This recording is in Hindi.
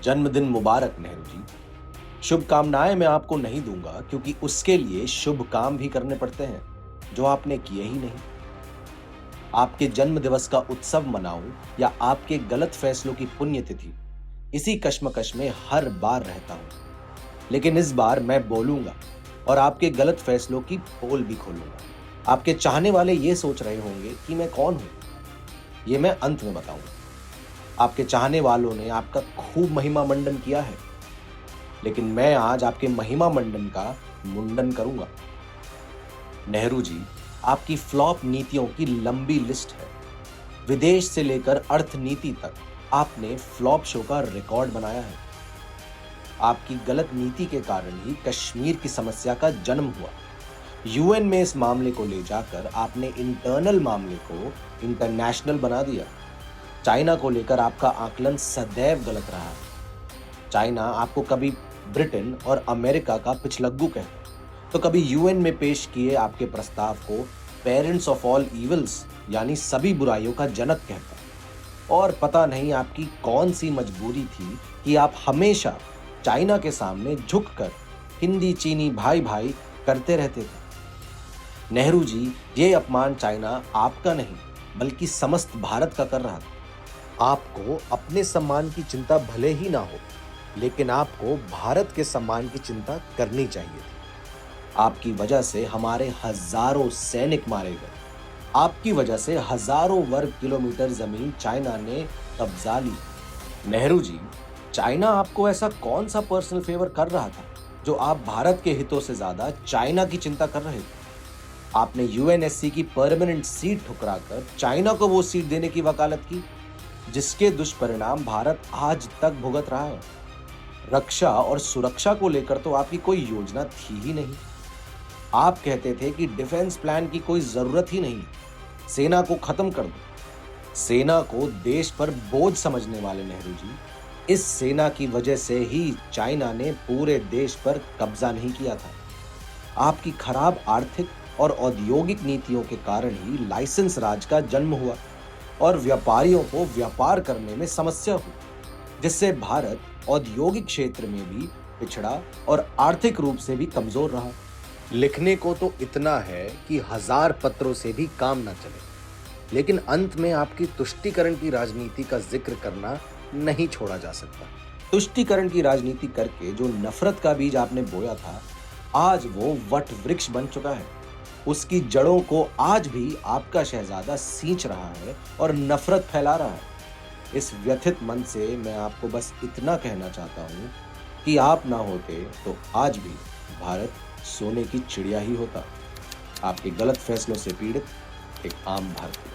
जन्मदिन मुबारक नेहरू जी। शुभकामनाएं मैं आपको नहीं दूंगा क्योंकि उसके लिए शुभ काम भी करने पड़ते हैं जो आपने किए ही नहीं। आपके जन्म दिवस का उत्सव मनाऊं या आपके गलत फैसलों की पुण्यतिथि, इसी कश्मकश में हर बार रहता हूं। लेकिन इस बार मैं बोलूंगा और आपके गलत फैसलों की पोल भी खोलूंगा। आपके चाहने वाले ये सोच रहे होंगे कि मैं कौन हूं, ये मैं अंत में बताऊंगा। आपके चाहने वालों ने आपका खूब महिमा मंडन किया है, लेकिन मैं आज आपके महिमा मंडन का मुंडन करूंगा। नेहरू जी, आपकी फ्लॉप नीतियों की लंबी लिस्ट है। विदेश से लेकर अर्थनीति तक आपने फ्लॉप शो का रिकॉर्ड बनाया है। आपकी गलत नीति के कारण ही कश्मीर की समस्या का जन्म हुआ। यूएन में इस मामले को ले जाकर आपने इंटरनल मामले को इंटरनेशनल बना दिया। चाइना को लेकर आपका आकलन सदैव गलत रहा है। चाइना आपको कभी ब्रिटेन और अमेरिका का पिछलग्गू कहता, तो कभी यूएन में पेश किए आपके प्रस्ताव को पेरेंट्स ऑफ ऑल इविल्स यानी सभी बुराइयों का जनक कहता। और पता नहीं आपकी कौन सी मजबूरी थी कि आप हमेशा चाइना के सामने झुककर हिंदी चीनी भाई भाई करते रहते थे। नेहरू जी, ये अपमान चाइना आपका नहीं बल्कि समस्त भारत का कर रहा था। आपको अपने सम्मान की चिंता भले ही ना हो, लेकिन आपको भारत के सम्मान की चिंता करनी चाहिए थी। आपकी वजह से हमारे हजारों सैनिक मारे गए। आपकी वजह से हजारों वर्ग किलोमीटर जमीन चाइना ने कब्जा ली। नेहरू जी, चाइना आपको ऐसा कौन सा पर्सनल फेवर कर रहा था जो आप भारत के हितों से ज्यादा चाइना की चिंता कर रहे थे? आपने यूएनएससी की परमानेंट सीट ठुकराकर चाइना को वो सीट देने की वकालत की जिसके दुष्परिणाम भारत आज तक भुगत रहा है। रक्षा और सुरक्षा को लेकर तो आपकी कोई योजना थी ही नहीं। आप कहते थे कि डिफेंस प्लान की कोई जरूरत ही नहीं, सेना को खत्म कर दो। सेना को देश पर बोझ समझने वाले नेहरू जी, इस सेना की वजह से ही चाइना ने पूरे देश पर कब्जा नहीं किया था। आपकी खराब आर्थिक और औद्योगिक नीतियों के कारण ही लाइसेंस राज का जन्म हुआ और व्यापारियों को व्यापार करने में समस्या हुई, जिससे भारत औद्योगिक क्षेत्र में भी पिछड़ा और आर्थिक रूप से भी कमजोर रहा। लिखने को तो इतना है कि 1000 पत्रों से भी काम न चले, लेकिन अंत में आपकी तुष्टीकरण की राजनीति का जिक्र करना नहीं छोड़ा जा सकता। तुष्टीकरण की राजनीति करके जो नफरत का बीज आपने बोया था, आज वो वट वृक्ष बन चुका है। उसकी जड़ों को आज भी आपका शहजादा सींच रहा है और नफरत फैला रहा है। इस व्यथित मन से मैं आपको बस इतना कहना चाहता हूँ कि आप ना होते तो आज भी भारत सोने की चिड़िया ही होता। आपके गलत फैसलों से पीड़ित एक आम भारतीय।